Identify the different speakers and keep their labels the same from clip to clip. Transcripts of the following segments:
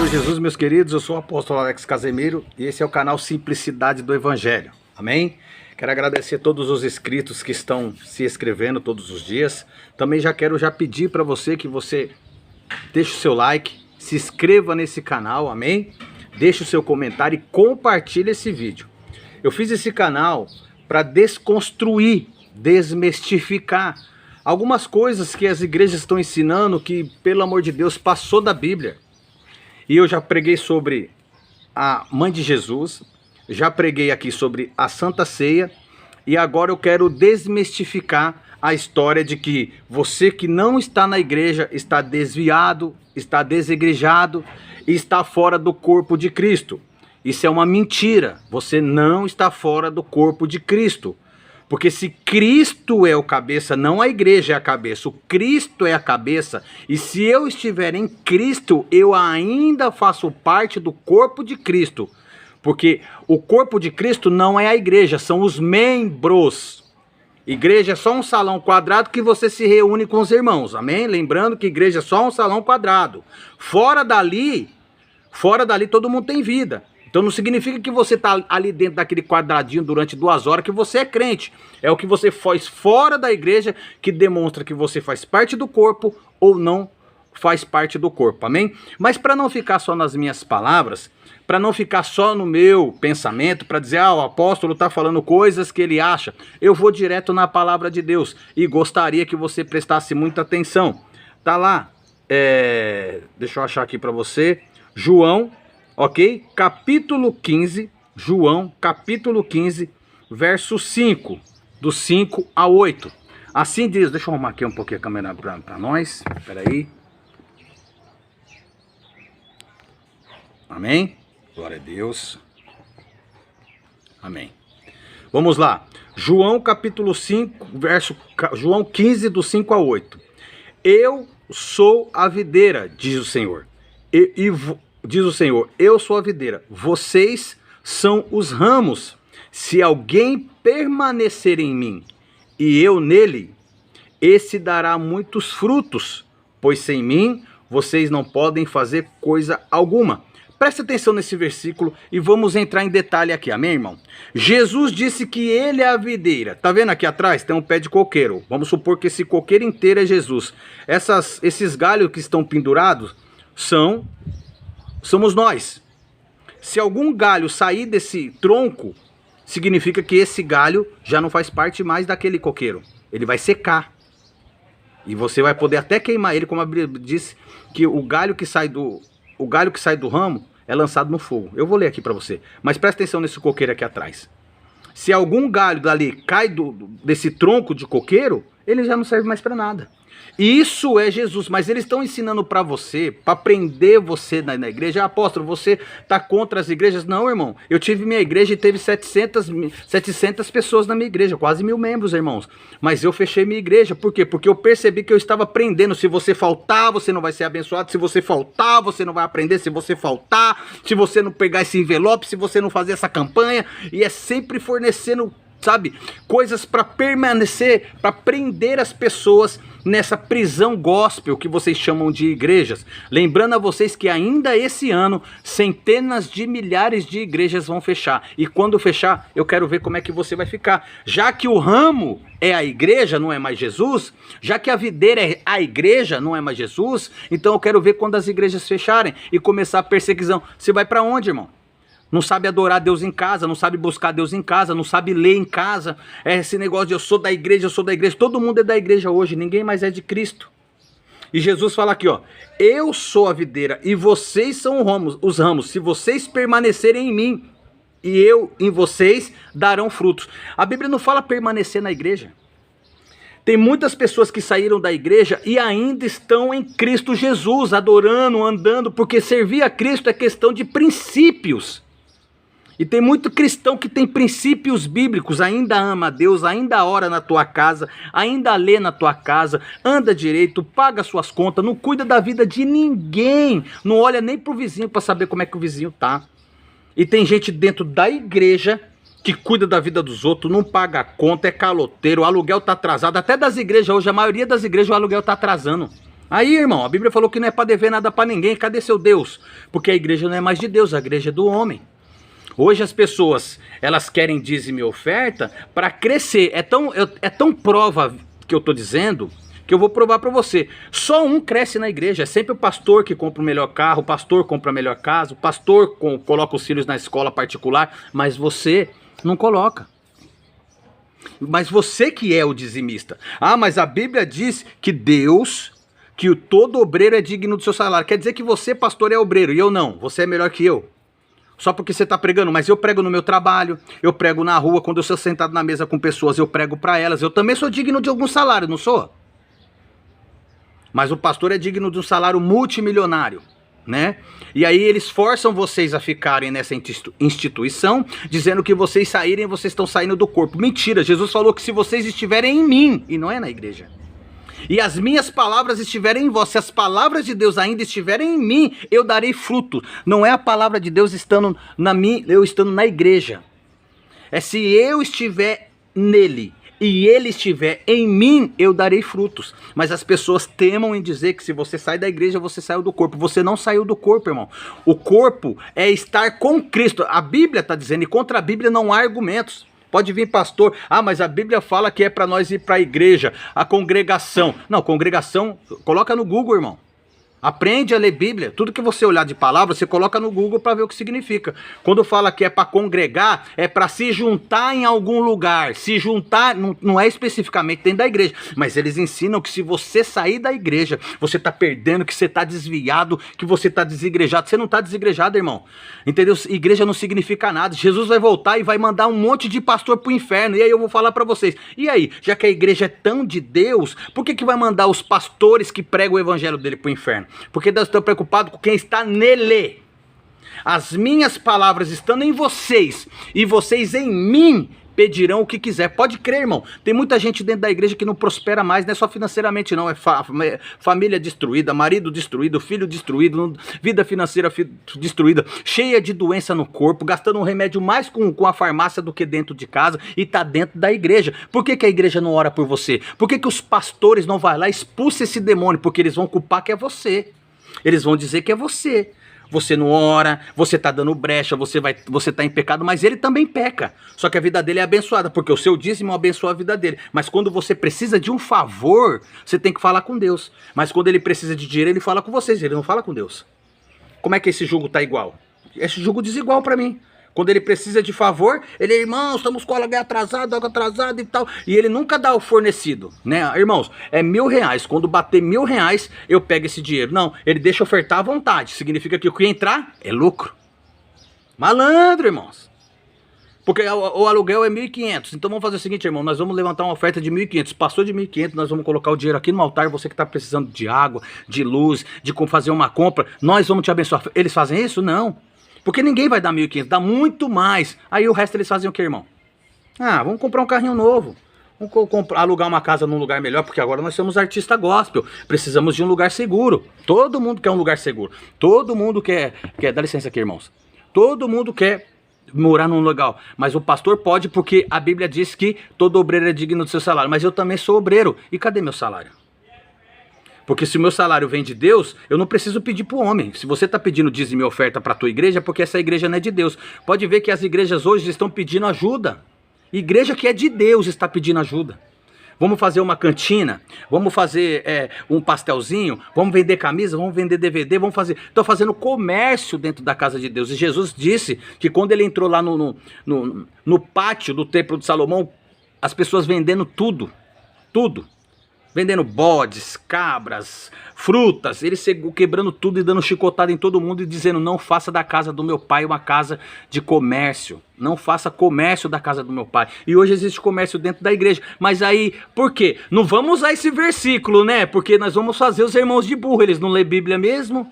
Speaker 1: Senhor Jesus, meus queridos, eu sou o apóstolo Alex Casemiro e esse é o canal Simplicidade do Evangelho, amém? Quero agradecer a todos os inscritos que estão se inscrevendo todos os dias. Também quero pedir para você que você deixe o seu like, se inscreva nesse canal, amém? Deixe o seu comentário e compartilhe esse vídeo. Eu fiz esse canal para desconstruir, desmistificar algumas coisas que as igrejas estão ensinando que, pelo amor de Deus, passou da Bíblia. E eu já preguei sobre a Mãe de Jesus, já preguei aqui sobre a Santa Ceia, e agora eu quero desmistificar a história de que você que não está na igreja está desviado, está desigrejado e está fora do corpo de Cristo. Isso é uma mentira, você não está fora do corpo de Cristo. Porque se Cristo é o cabeça, não a igreja é a cabeça, o Cristo é a cabeça, e se eu estiver em Cristo, eu ainda faço parte do corpo de Cristo. Porque o corpo de Cristo não é a igreja, são os membros. Igreja é só um salão quadrado que você se reúne com os irmãos, amém? Lembrando que igreja é só um salão quadrado. Fora dali todo mundo tem vida. Então não significa que você está ali dentro daquele quadradinho durante 2 horas que você é crente. É o que você faz fora da igreja que demonstra que você faz parte do corpo ou não faz parte do corpo, amém? Mas para não ficar só nas minhas palavras, para não ficar só no meu pensamento, para dizer, o apóstolo está falando coisas que ele acha, eu vou direto na palavra de Deus e gostaria que você prestasse muita atenção. Tá lá, deixa eu achar aqui para você, João, ok? Capítulo 15, João, capítulo 15, verso 5, do 5 a 8. Assim diz, deixa eu arrumar aqui um pouquinho a câmera para nós, peraí. Amém? Glória a Deus. Amém. Vamos lá. João capítulo 5, João 15, do 5 a 8. Eu sou a videira, diz o Senhor. Diz o Senhor, eu sou a videira, vocês são os ramos. Se alguém permanecer em mim e eu nele, esse dará muitos frutos, pois sem mim vocês não podem fazer coisa alguma. Preste atenção nesse versículo e vamos entrar em detalhe aqui, amém, irmão? Jesus disse que ele é a videira. Tá vendo aqui atrás? Tem um pé de coqueiro. Vamos supor que esse coqueiro inteiro é Jesus. Esses galhos que estão pendurados somos nós. Se algum galho sair desse tronco, significa que esse galho já não faz parte mais daquele coqueiro. Ele vai secar. E você vai poder até queimar ele, como a Bíblia diz, que o galho que sai do ramo é lançado no fogo. Eu vou ler aqui para você. Mas presta atenção nesse coqueiro aqui atrás. Se algum galho dali cai desse tronco de coqueiro, ele já não serve mais para nada. Isso é Jesus, mas eles estão ensinando para você, para prender você na igreja. Apóstolo, você está contra as igrejas? Não, irmão. Eu tive minha igreja e teve 700 pessoas na minha igreja, quase 1000 membros, irmãos. Mas eu fechei minha igreja, por quê? Porque eu percebi que eu estava prendendo. Se você faltar, você não vai ser abençoado. Se você faltar, você não vai aprender. Se você faltar, se você não pegar esse envelope, se você não fazer essa campanha. E é sempre fornecendo, sabe, coisas para permanecer, para prender as pessoas nessa prisão gospel que vocês chamam de igrejas. Lembrando a vocês que ainda esse ano, centenas de milhares de igrejas vão fechar. E quando fechar, eu quero ver como é que você vai ficar. Já que o ramo é a igreja, não é mais Jesus, já que a videira é a igreja, não é mais Jesus, então eu quero ver quando as igrejas fecharem e começar a perseguição. Você vai para onde, irmão? Não sabe adorar Deus em casa, não sabe buscar Deus em casa, não sabe ler em casa. É esse negócio de eu sou da igreja, todo mundo é da igreja hoje, ninguém mais é de Cristo. E Jesus fala aqui, ó, eu sou a videira e vocês são os ramos, se vocês permanecerem em mim e eu em vocês, darão frutos. A Bíblia não fala permanecer na igreja. Tem muitas pessoas que saíram da igreja e ainda estão em Cristo Jesus, adorando, andando, porque servir a Cristo é questão de princípios. E tem muito cristão que tem princípios bíblicos, ainda ama a Deus, ainda ora na tua casa, ainda lê na tua casa, anda direito, paga suas contas, não cuida da vida de ninguém, não olha nem pro vizinho para saber como é que o vizinho tá. E tem gente dentro da igreja que cuida da vida dos outros, não paga a conta, é caloteiro, o aluguel tá atrasado, até das igrejas hoje, a maioria das igrejas o aluguel tá atrasando. Aí, irmão, a Bíblia falou que não é para dever nada para ninguém. Cadê seu Deus? Porque a igreja não é mais de Deus, a igreja é do homem. Hoje as pessoas, elas querem dízimo e oferta para crescer. É tão prova que eu estou dizendo, que eu vou provar para você. Só um cresce na igreja. É sempre o pastor que compra o melhor carro, o pastor compra a melhor casa, o pastor coloca os filhos na escola particular, mas você não coloca. Mas você que é o dizimista. Ah, mas a Bíblia diz que Deus, que o todo obreiro é digno do seu salário. Quer dizer que você, pastor, é obreiro e eu não. Você é melhor que eu. Só porque você está pregando, mas eu prego no meu trabalho, eu prego na rua, quando eu sou sentado na mesa com pessoas, eu prego para elas. Eu também sou digno de algum salário, não sou? Mas o pastor é digno de um salário multimilionário, né? E aí eles forçam vocês a ficarem nessa instituição, dizendo que vocês saírem, vocês estão saindo do corpo. Mentira, Jesus falou que se vocês estiverem em mim, e não é na igreja, e as minhas palavras estiverem em vós, se as palavras de Deus ainda estiverem em mim, eu darei fruto. Não é a palavra de Deus estando na mim, eu estando na igreja. É se eu estiver nele e ele estiver em mim, eu darei frutos. Mas as pessoas temam em dizer que se você sai da igreja, você saiu do corpo. Você não saiu do corpo, irmão. O corpo é estar com Cristo. A Bíblia está dizendo, e contra a Bíblia não há argumentos. Pode vir pastor, mas a Bíblia fala que é para nós ir para a igreja, a congregação. Não, congregação, coloca no Google, irmão. Aprende a ler Bíblia. Tudo que você olhar de palavra, você coloca no Google para ver o que significa. Quando fala que é para congregar, é para se juntar em algum lugar. Se juntar, não é especificamente dentro da igreja. Mas eles ensinam que se você sair da igreja, você está perdendo, que você está desviado, que você está desigrejado. Você não está desigrejado, irmão. Entendeu? Igreja não significa nada. Jesus vai voltar e vai mandar um monte de pastor para o inferno. E aí eu vou falar para vocês. E aí, já que a igreja é tão de Deus, por que vai mandar os pastores que pregam o evangelho dele para o inferno? Porque Deus está preocupado com quem está nele. As minhas palavras estando em vocês e vocês em mim pedirão o que quiser. Pode crer, irmão. Tem muita gente dentro da igreja que não prospera mais, não é só financeiramente não, é família destruída, marido destruído, filho destruído, vida financeira destruída, cheia de doença no corpo, gastando um remédio mais com a farmácia do que dentro de casa e tá dentro da igreja. Por que a igreja não ora por você? Por que os pastores não vão lá e expulsam esse demônio? Porque eles vão culpar que é você. Eles vão dizer que é você. Você não ora, você está dando brecha, você está em pecado, mas ele também peca. Só que a vida dele é abençoada, porque o seu dízimo abençoa a vida dele. Mas quando você precisa de um favor, você tem que falar com Deus. Mas quando ele precisa de dinheiro, ele fala com vocês, ele não fala com Deus. Como é que esse jugo está igual? Esse jugo desigual para mim. Quando ele precisa de favor, ele, irmãos, estamos com o aluguel atrasado, água atrasada e tal. E ele nunca dá o fornecido, né? Irmãos, é R$1.000. Quando bater R$1.000, eu pego esse dinheiro. Não, ele deixa ofertar à vontade. Significa que o que entrar é lucro. Malandro, irmãos. Porque o aluguel é 1.500. Então vamos fazer o seguinte, irmão. Nós vamos levantar uma oferta de 1.500. Passou de 1.500, nós vamos colocar o dinheiro aqui no altar. Você que está precisando de água, de luz, de fazer uma compra, nós vamos te abençoar. Eles fazem isso? Não. Porque ninguém vai dar 1.500, dá muito mais. Aí o resto eles fazem o que, irmão? Vamos comprar um carrinho novo. Vamos alugar uma casa num lugar melhor, porque agora nós somos artista gospel. Precisamos de um lugar seguro. Todo mundo quer um lugar seguro. Todo mundo quer... Dá licença aqui, irmãos. Todo mundo quer morar num lugar. Mas o pastor pode, porque a Bíblia diz que todo obreiro é digno do seu salário. Mas eu também sou obreiro. E cadê meu salário? Porque se o meu salário vem de Deus, eu não preciso pedir para o homem. Se você está pedindo dízimo e oferta para a tua igreja, é porque essa igreja não é de Deus. Pode ver que as igrejas hoje estão pedindo ajuda. Igreja que é de Deus está pedindo ajuda. Vamos fazer uma cantina, vamos fazer um pastelzinho, vamos vender camisa, vamos vender DVD, vamos fazer... Estão fazendo comércio dentro da casa de Deus. E Jesus disse que quando ele entrou lá no pátio do templo de Salomão, as pessoas vendendo tudo. Vendendo bodes, cabras, frutas. Ele chegou quebrando tudo e dando chicotada em todo mundo e dizendo: não faça da casa do meu pai uma casa de comércio. Não faça comércio da casa do meu pai. E hoje existe comércio dentro da igreja. Mas aí, por quê? Não vamos usar esse versículo, né? Porque nós vamos fazer os irmãos de burro. Eles não lêem Bíblia mesmo.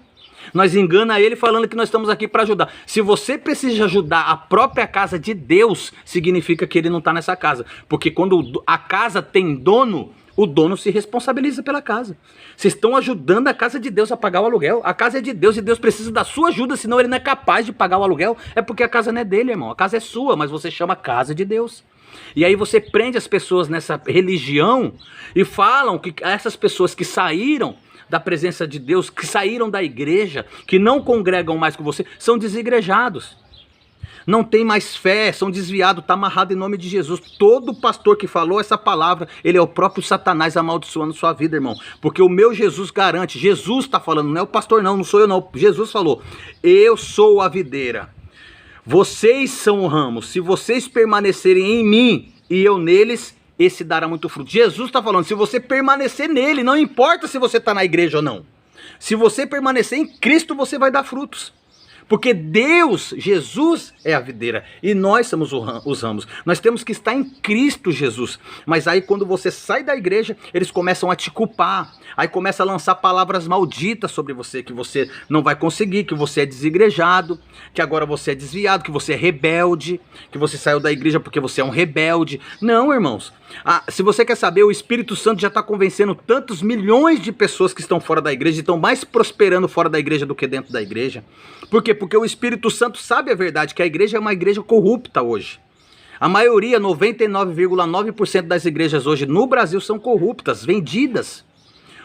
Speaker 1: Nós engana ele falando que nós estamos aqui para ajudar. Se você precisa ajudar a própria casa de Deus, significa que ele não está nessa casa. Porque quando a casa tem dono, o dono se responsabiliza pela casa. Vocês estão ajudando a casa de Deus a pagar o aluguel. A casa é de Deus e Deus precisa da sua ajuda, senão ele não é capaz de pagar o aluguel. É porque a casa não é dele, irmão. A casa é sua, mas você chama casa de Deus. E aí você prende as pessoas nessa religião e falam que essas pessoas que saíram da presença de Deus, que saíram da igreja, que não congregam mais com você, são desigrejados. Não tem mais fé, são desviados, está amarrado em nome de Jesus. Todo pastor que falou essa palavra, ele é o próprio Satanás amaldiçoando sua vida, irmão. Porque o meu Jesus garante, Jesus está falando, não é o pastor não sou eu não. Jesus falou, eu sou a videira, vocês são o ramo, se vocês permanecerem em mim e eu neles, esse dará muito fruto. Jesus está falando, se você permanecer nele, não importa se você está na igreja ou não. Se você permanecer em Cristo, você vai dar frutos. Porque Deus, Jesus é a videira e nós somos os ramos. Nós temos que estar em Cristo Jesus. Mas aí quando você sai da igreja, eles começam a te culpar. Aí começa a lançar palavras malditas sobre você, que você não vai conseguir, que você é desigrejado, que agora você é desviado, que você é rebelde, que você saiu da igreja porque você é um rebelde. Não, irmãos. Se você quer saber, o Espírito Santo já está convencendo tantos milhões de pessoas que estão fora da igreja, e estão mais prosperando fora da igreja do que dentro da igreja. Por quê? Porque o Espírito Santo sabe a verdade, que a igreja é uma igreja corrupta hoje. A maioria, 99,9% das igrejas hoje no Brasil são corruptas, vendidas.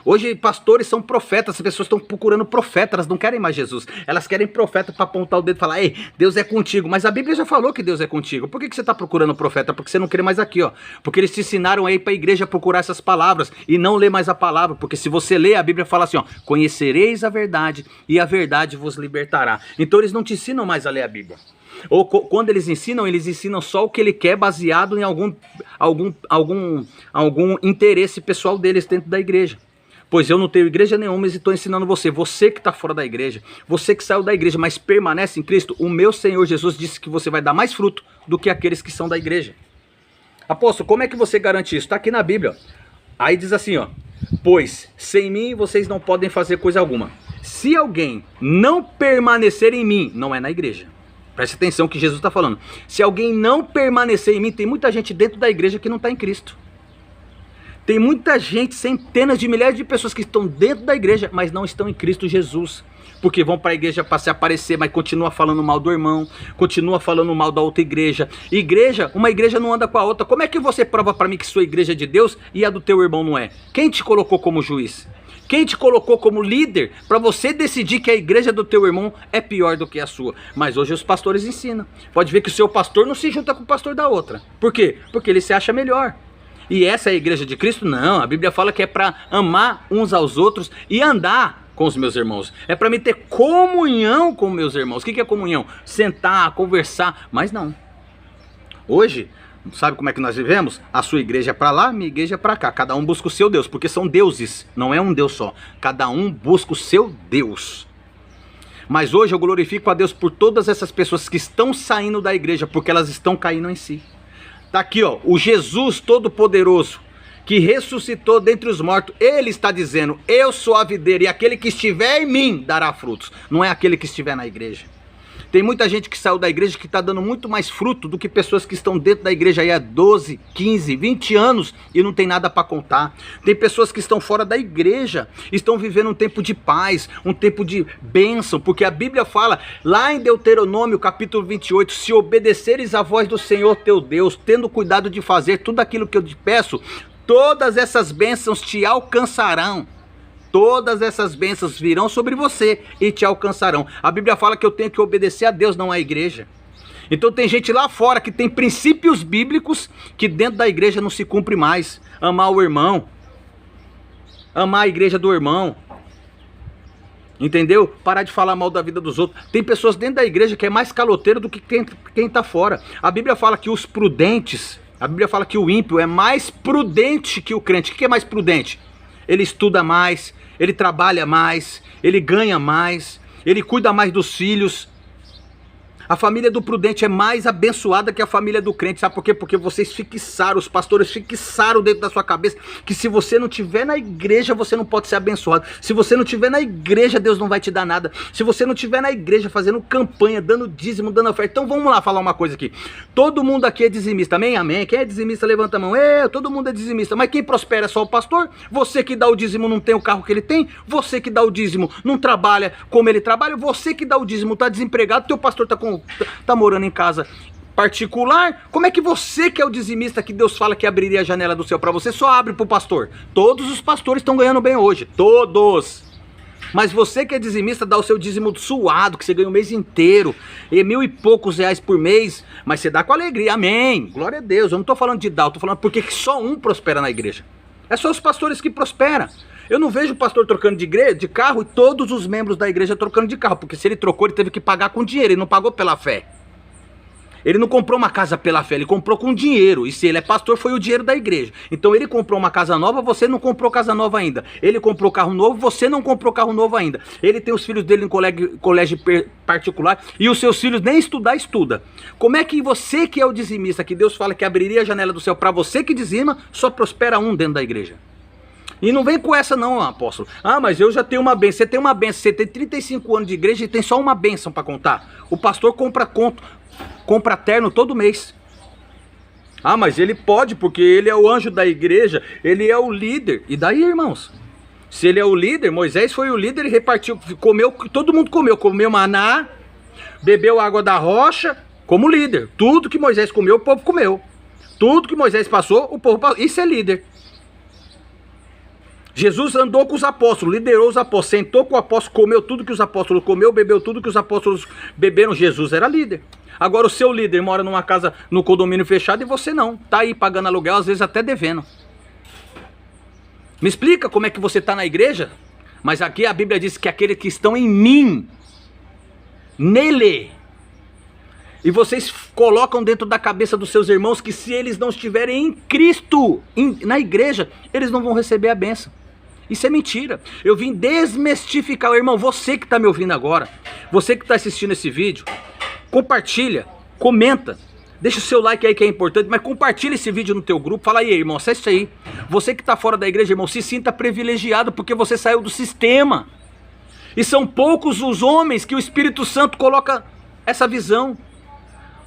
Speaker 1: Hoje pastores são profetas, as pessoas estão procurando profeta, elas não querem mais Jesus. Elas querem profeta para apontar o dedo e falar, ei, Deus é contigo. Mas a Bíblia já falou que Deus é contigo. Por que você está procurando profeta? Porque você não quer mais aqui, ó. Porque eles te ensinaram aí para a igreja procurar essas palavras e não ler mais a palavra. Porque se você ler, a Bíblia fala assim, ó, conhecereis a verdade e a verdade vos libertará. Então eles não te ensinam mais a ler a Bíblia. Ou quando eles ensinam só o que ele quer baseado em algum interesse pessoal deles dentro da igreja. Pois eu não tenho igreja nenhuma, mas estou ensinando você que está fora da igreja, você que saiu da igreja, mas permanece em Cristo, o meu Senhor Jesus disse que você vai dar mais fruto do que aqueles que são da igreja. Apóstolo, como é que você garante isso? Está aqui na Bíblia. Aí diz assim, ó, pois sem mim vocês não podem fazer coisa alguma. Se alguém não permanecer em mim, não é na igreja. Preste atenção que Jesus está falando. Se alguém não permanecer em mim, tem muita gente dentro da igreja que não está em Cristo. Tem muita gente, centenas de milhares de pessoas que estão dentro da igreja, mas não estão em Cristo Jesus. Porque vão para a igreja para se aparecer, mas continua falando mal do irmão, continua falando mal da outra igreja. Uma igreja não anda com a outra. Como é que você prova para mim que sua igreja é de Deus e a do teu irmão não é? Quem te colocou como juiz? Quem te colocou como líder para você decidir que a igreja do teu irmão é pior do que a sua? Mas hoje os pastores ensinam. Pode ver que o seu pastor não se junta com o pastor da outra. Por quê? Porque ele se acha melhor. E essa é a igreja de Cristo? Não, a Bíblia fala que é para amar uns aos outros e andar com os meus irmãos. É para me ter comunhão com meus irmãos. O que é comunhão? Sentar, conversar, mas não. Hoje, sabe como é que nós vivemos? A sua igreja é para lá, minha igreja é para cá. Cada um busca o seu Deus, porque são deuses, não é um Deus só. Cada um busca o seu Deus. Mas hoje eu glorifico a Deus por todas essas pessoas que estão saindo da igreja, porque elas estão caindo em si. Está aqui, ó, o Jesus Todo-Poderoso, que ressuscitou dentre os mortos, ele está dizendo, eu sou a videira e aquele que estiver em mim dará frutos. Não é aquele que estiver na igreja. Tem muita gente que saiu da igreja que está dando muito mais fruto do que pessoas que estão dentro da igreja aí há 12, 15, 20 anos e não tem nada para contar. Tem pessoas que estão fora da igreja, estão vivendo um tempo de paz, um tempo de bênção, porque a Bíblia fala lá em Deuteronômio capítulo 28, se obedeceres à voz do Senhor teu Deus, tendo cuidado de fazer tudo aquilo que eu te peço, todas essas bênçãos te alcançarão. Todas essas bênçãos virão sobre você e te alcançarão. A Bíblia fala que eu tenho que obedecer a Deus, não à igreja. Então tem gente lá fora que tem princípios bíblicos que dentro da igreja não se cumpre mais. Amar o irmão. Amar a igreja do irmão. Entendeu? Parar de falar mal da vida dos outros. Tem pessoas dentro da igreja que é mais caloteiro do que quem está fora. A Bíblia fala que os prudentes, a Bíblia fala que o ímpio é mais prudente que o crente. O que é mais prudente? Ele estuda mais, ele trabalha mais, ele ganha mais, ele cuida mais dos filhos. A família do prudente é mais abençoada que a família do crente. Sabe por quê? Porque vocês fixaram, os pastores fixaram dentro da sua cabeça que se você não estiver na igreja, você não pode ser abençoado. Se você não estiver na igreja, Deus não vai te dar nada. Se você não estiver na igreja fazendo campanha, dando dízimo, dando oferta. Então vamos lá falar uma coisa aqui. Todo mundo aqui é dizimista, amém? Amém. Quem é dizimista, levanta a mão. Todo mundo é dizimista. Mas quem prospera é só o pastor? Você que dá o dízimo não tem o carro que ele tem? Você que dá o dízimo não trabalha como ele trabalha? Você que dá o dízimo está desempregado, teu pastor está morando em casa particular. Como é que você, que é o dizimista, que Deus fala que abriria a janela do céu para você, só abre para o pastor? Todos os pastores estão ganhando bem hoje, todos. Mas você que é dizimista, dá o seu dízimo suado, que você ganha o mês inteiro, e 1.000 e poucos reais por mês, mas você dá com alegria, amém, glória a Deus. Eu não estou falando de dar, eu estou falando porque só um prospera na igreja. É só os pastores que prosperam. Eu não vejo o pastor trocando de carro e todos os membros da igreja trocando de carro, porque se ele trocou, ele teve que pagar com dinheiro, ele não pagou pela fé. Ele não comprou uma casa pela fé, ele comprou com dinheiro. E se ele é pastor, foi o dinheiro da igreja. Então ele comprou uma casa nova, você não comprou casa nova ainda. Ele comprou carro novo, você não comprou carro novo ainda. Ele tem os filhos dele em colégio particular e os seus filhos nem estudar, estuda. Como é que você, que é o dizimista, que Deus fala que abriria a janela do céu para você que dizima, só prospera um dentro da igreja? E não vem com essa não, apóstolo. Ah, mas eu já tenho uma bênção. Você tem uma bênção, você tem 35 anos de igreja e tem só uma bênção para contar. O pastor compra terno todo mês. Ah, mas ele pode, porque ele é o anjo da igreja, ele é o líder. E daí, irmãos? Se ele é o líder, Moisés foi o líder e repartiu, comeu, todo mundo comeu maná, bebeu água da rocha, como líder. Tudo que Moisés comeu, o povo comeu. Tudo que Moisés passou, o povo passou. Isso é líder. Jesus andou com os apóstolos, liderou os apóstolos, sentou com o apóstolo, comeu tudo que os apóstolos comeu, bebeu tudo que os apóstolos beberam. Jesus era líder. Agora o seu líder mora numa casa, no condomínio fechado, e você não. Tá aí pagando aluguel, às vezes até devendo. Me explica como é que você está na igreja? Mas aqui a Bíblia diz que aqueles que estão em mim, nele. E vocês colocam dentro da cabeça dos seus irmãos que se eles não estiverem em Cristo, na igreja, eles não vão receber a bênção. Isso é mentira. Eu vim desmistificar. Irmão, você que está me ouvindo agora, você que está assistindo esse vídeo, compartilha, comenta, deixa o seu like aí que é importante, mas compartilha esse vídeo no teu grupo. Fala aí, irmão, acesse isso aí. Você que está fora da igreja, irmão, se sinta privilegiado porque você saiu do sistema. E são poucos os homens que o Espírito Santo coloca essa visão.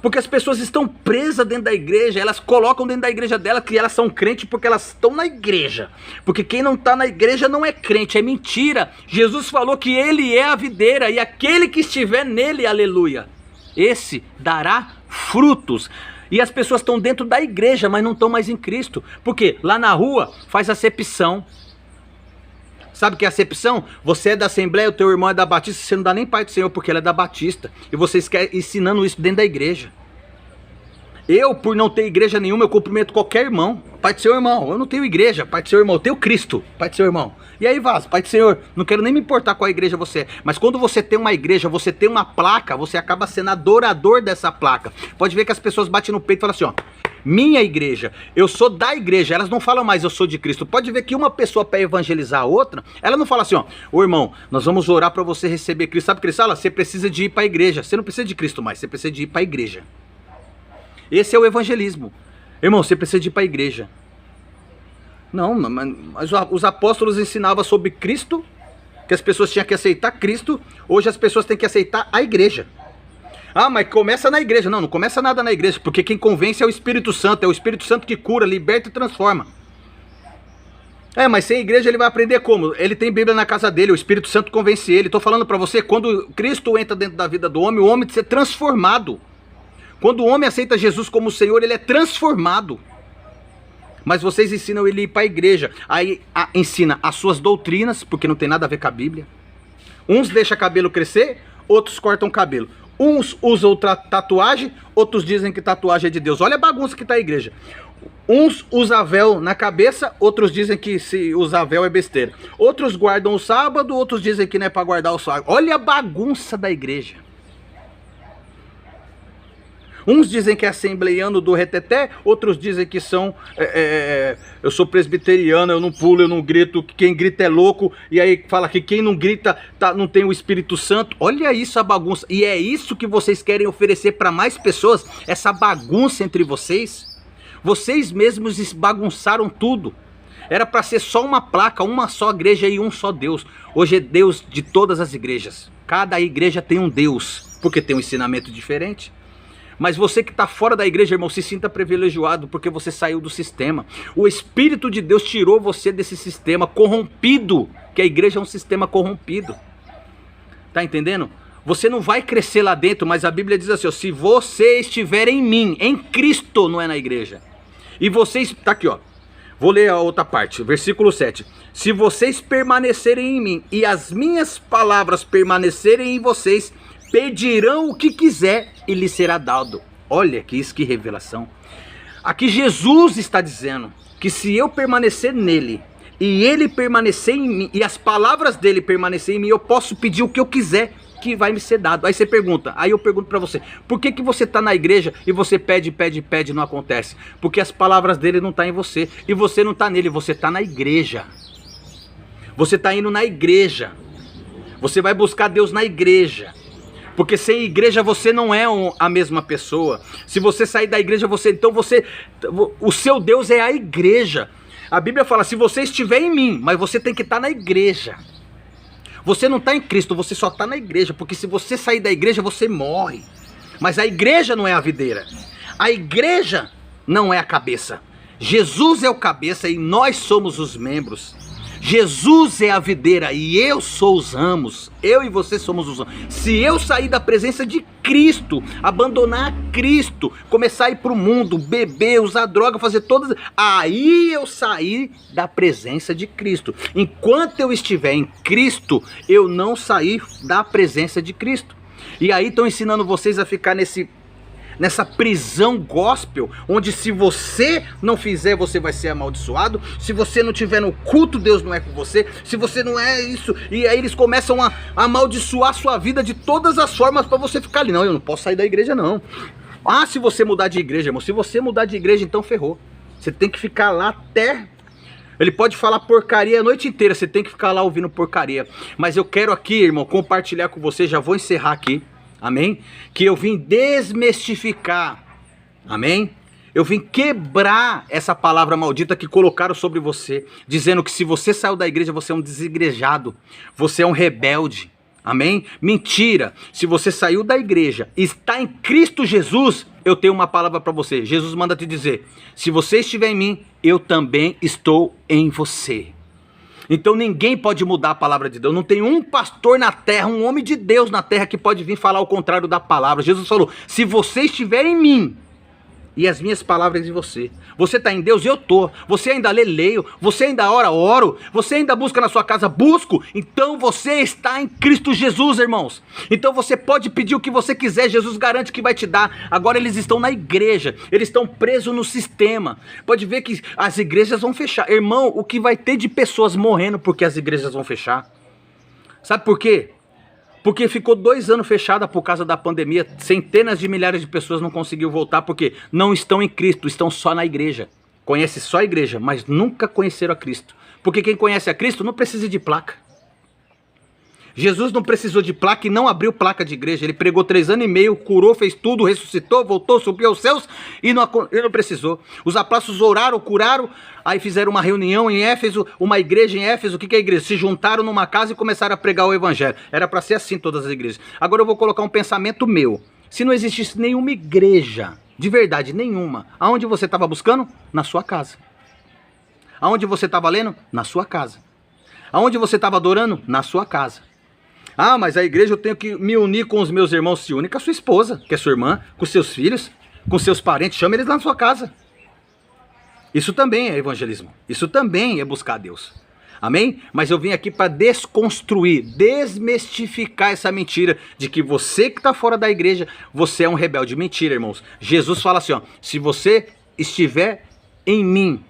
Speaker 1: Porque as pessoas estão presas dentro da igreja, elas colocam dentro da igreja dela que elas são crentes porque elas estão na igreja. Porque quem não está na igreja não é crente, é mentira. Jesus falou que ele é a videira e aquele que estiver nele, aleluia, esse dará frutos. E as pessoas estão dentro da igreja, mas não estão mais em Cristo. Porque lá na rua faz acepção. Sabe o que é acepção? Você é da Assembleia, o teu irmão é da Batista, você não dá nem pai do Senhor porque ele é da Batista. E vocês querem ensinando isso dentro da igreja. Eu, por não ter igreja nenhuma, eu cumprimento qualquer irmão. Pai do Senhor, irmão. Eu não tenho igreja, Pai do Senhor, irmão. Eu tenho Cristo, Pai do Senhor, irmão. E aí, vaza, Pai do Senhor, não quero nem me importar qual igreja você é. Mas quando você tem uma igreja, você tem uma placa, você acaba sendo adorador dessa placa. Pode ver que as pessoas batem no peito e falam assim, ó. Minha igreja, eu sou da igreja, elas não falam mais eu sou de Cristo. Pode ver que uma pessoa para evangelizar a outra, ela não fala assim, ó, ô irmão, nós vamos orar para você receber Cristo. Sabe o que eles falam? Você precisa de ir para a igreja. Você não precisa de Cristo mais, você precisa de ir para a igreja. Esse é o evangelismo. Irmão, você precisa de ir para a igreja. Não, mas os apóstolos ensinavam sobre Cristo, que as pessoas tinham que aceitar Cristo. Hoje as pessoas têm que aceitar a igreja. Ah, mas começa na igreja. Não, não começa nada na igreja, porque quem convence é o Espírito Santo. É o Espírito Santo que cura, liberta e transforma. É, mas sem igreja ele vai aprender como? Ele tem Bíblia na casa dele, o Espírito Santo convence ele. Estou falando para você, quando Cristo entra dentro da vida do homem, o homem precisa ser transformado. Quando o homem aceita Jesus como Senhor, ele é transformado. Mas vocês ensinam ele a ir para a igreja. Aí ensina as suas doutrinas, porque não tem nada a ver com a Bíblia. Uns deixam cabelo crescer, outros cortam cabelo. Uns usam tatuagem, outros dizem que tatuagem é de Deus. Olha a bagunça que está a igreja. Uns usam véu na cabeça, outros dizem que se usar véu é besteira. Outros guardam o sábado, outros dizem que não é para guardar o sábado. Olha a bagunça da igreja. Uns dizem que é assembleiano do reteté, outros dizem que são, eu sou presbiteriano, eu não pulo, eu não grito, quem grita é louco, e aí fala que quem não grita não tem o Espírito Santo. Olha isso, a bagunça, e é isso que vocês querem oferecer para mais pessoas, essa bagunça entre vocês. Vocês mesmos bagunçaram tudo. Era para ser só uma placa, uma só igreja e um só Deus. Hoje é Deus de todas as igrejas. Cada igreja tem um Deus, porque tem um ensinamento diferente. Mas você que está fora da igreja, irmão, se sinta privilegiado porque você saiu do sistema. O Espírito de Deus tirou você desse sistema corrompido, que a igreja é um sistema corrompido. Tá entendendo? você não vai crescer lá dentro, mas a Bíblia diz assim, ó, se você estiver em mim, em Cristo, não é na igreja. E vocês, tá aqui ó, vou ler a outra parte, versículo 7. Se vocês permanecerem em mim e as minhas palavras permanecerem em vocês, pedirão o que quiser e lhes será dado. Olha que isso, que revelação. Aqui Jesus está dizendo que se eu permanecer nele e ele permanecer em mim e as palavras dele permanecerem em mim, eu posso pedir o que eu quiser que vai me ser dado. Aí você pergunta, aí eu pergunto pra você, por que você tá na igreja e você pede e não acontece? Porque as palavras dele não tá em você e você não tá nele, você tá na igreja. Você tá indo na igreja. Você vai buscar Deus na igreja. Porque sem igreja você não é a mesma pessoa. Se você sair da igreja, o seu Deus é a igreja. A Bíblia fala, se você estiver em mim, mas você tem que estar na igreja. Você não está em Cristo, você só está na igreja, porque se você sair da igreja, você morre. Mas a igreja não é a videira. A igreja não é a cabeça. Jesus é o cabeça e nós somos os membros. Jesus é a videira e eu sou os ramos. Eu e você somos os ramos. Se eu sair da presença de Cristo, abandonar Cristo, começar a ir para o mundo, beber, usar droga, fazer todas... Aí eu saí da presença de Cristo. Enquanto eu estiver em Cristo, eu não saí da presença de Cristo. E aí estão ensinando vocês a ficar nessa prisão gospel, onde se você não fizer, você vai ser amaldiçoado. Se você não tiver no culto, Deus não é com você. Se você não é isso, e aí eles começam a amaldiçoar a sua vida de todas as formas para você ficar ali. Não, eu não posso sair da igreja não. Ah, se você mudar de igreja, irmão, se você mudar de igreja, então ferrou. Você tem que ficar lá até... Ele pode falar porcaria a noite inteira, você tem que ficar lá ouvindo porcaria. Mas eu quero aqui, irmão, compartilhar com você, já vou encerrar aqui. Amém? Que eu vim desmistificar, amém? Eu vim quebrar essa palavra maldita que colocaram sobre você, dizendo que se você saiu da igreja, você é um desigrejado, você é um rebelde, amém? Mentira, se você saiu da igreja e está em Cristo Jesus, eu tenho uma palavra para você. Jesus manda te dizer, se você estiver em mim, eu também estou em você. Então ninguém pode mudar a palavra de Deus. Não tem um pastor na terra, um homem de Deus na terra que pode vir falar o contrário da palavra. Jesus falou, se você estiver em mim e as minhas palavras em você. Você está em Deus? Eu estou. Você ainda lê? Leio. Você ainda ora? Oro. Você ainda busca na sua casa? Busco. Então você está em Cristo Jesus, irmãos. Então você pode pedir o que você quiser. Jesus garante que vai te dar. Agora eles estão na igreja. Eles estão presos no sistema. Pode ver que as igrejas vão fechar. Irmão, o que vai ter de pessoas morrendo porque as igrejas vão fechar? Sabe por quê? Porque ficou 2 anos fechada por causa da pandemia. Centenas de milhares de pessoas não conseguiram voltar porque não estão em Cristo, estão só na igreja. Conhece só a igreja, mas nunca conheceram a Cristo. Porque quem conhece a Cristo não precisa de placa. Jesus não precisou de placa e não abriu placa de igreja. Ele pregou 3 anos e meio, curou, fez tudo, ressuscitou, voltou, subiu aos céus e não precisou. Os apóstolos oraram, curaram, aí fizeram uma reunião em Éfeso, uma igreja em Éfeso. O que é a igreja? Se juntaram numa casa e começaram a pregar o evangelho. Era para ser assim todas as igrejas. Agora eu vou colocar um pensamento meu. Se não existisse nenhuma igreja, de verdade nenhuma, aonde você estava buscando? Na sua casa. Aonde você estava lendo? Na sua casa. Aonde você estava adorando? Na sua casa. Ah, mas a igreja eu tenho que me unir com os meus irmãos. Se une com a sua esposa, que é sua irmã, com seus filhos, com seus parentes. Chama eles lá na sua casa. Isso também é evangelismo. Isso também é buscar a Deus. Amém? Mas eu vim aqui para desconstruir, desmistificar essa mentira de que você que está fora da igreja, você é um rebelde. Mentira, irmãos. Jesus fala assim, ó, se você estiver em mim,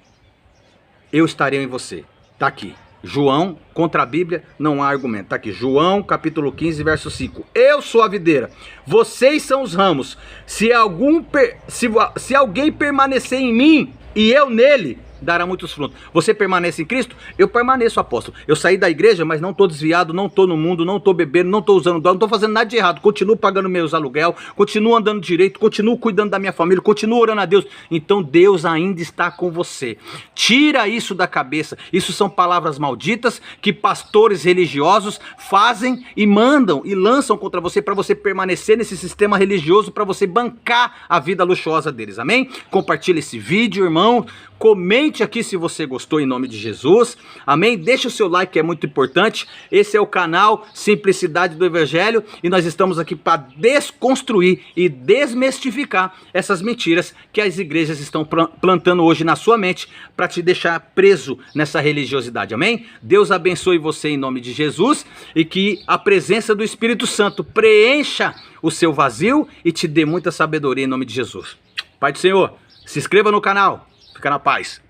Speaker 1: eu estarei em você. Tá aqui. João, contra a Bíblia, não há argumento. Tá aqui, João, capítulo 15, verso 5. Eu sou a videira, vocês são os ramos. Se alguém permanecer em mim e eu nele, dará muitos frutos. Você permanece em Cristo? Eu permaneço, apóstolo. Eu saí da igreja, mas não estou desviado, não estou no mundo, não estou bebendo, não estou usando droga, não estou fazendo nada de errado. Continuo pagando meus aluguel, continuo andando direito, continuo cuidando da minha família, continuo orando a Deus. Então Deus ainda está com você. Tira isso da cabeça. Isso são palavras malditas que pastores religiosos fazem e mandam e lançam contra você para você permanecer nesse sistema religioso, para você bancar a vida luxuosa deles. Amém? Compartilha esse vídeo, irmão. Comente aqui se você gostou em nome de Jesus. Amém? Deixa o seu like que é muito importante. Esse é o canal Simplicidade do Evangelho e nós estamos aqui para desconstruir e desmistificar essas mentiras que as igrejas estão plantando hoje na sua mente para te deixar preso nessa religiosidade. Amém? Deus abençoe você em nome de Jesus e que a presença do Espírito Santo preencha o seu vazio e te dê muita sabedoria em nome de Jesus. Pai do Senhor, se inscreva no canal. Fica na paz.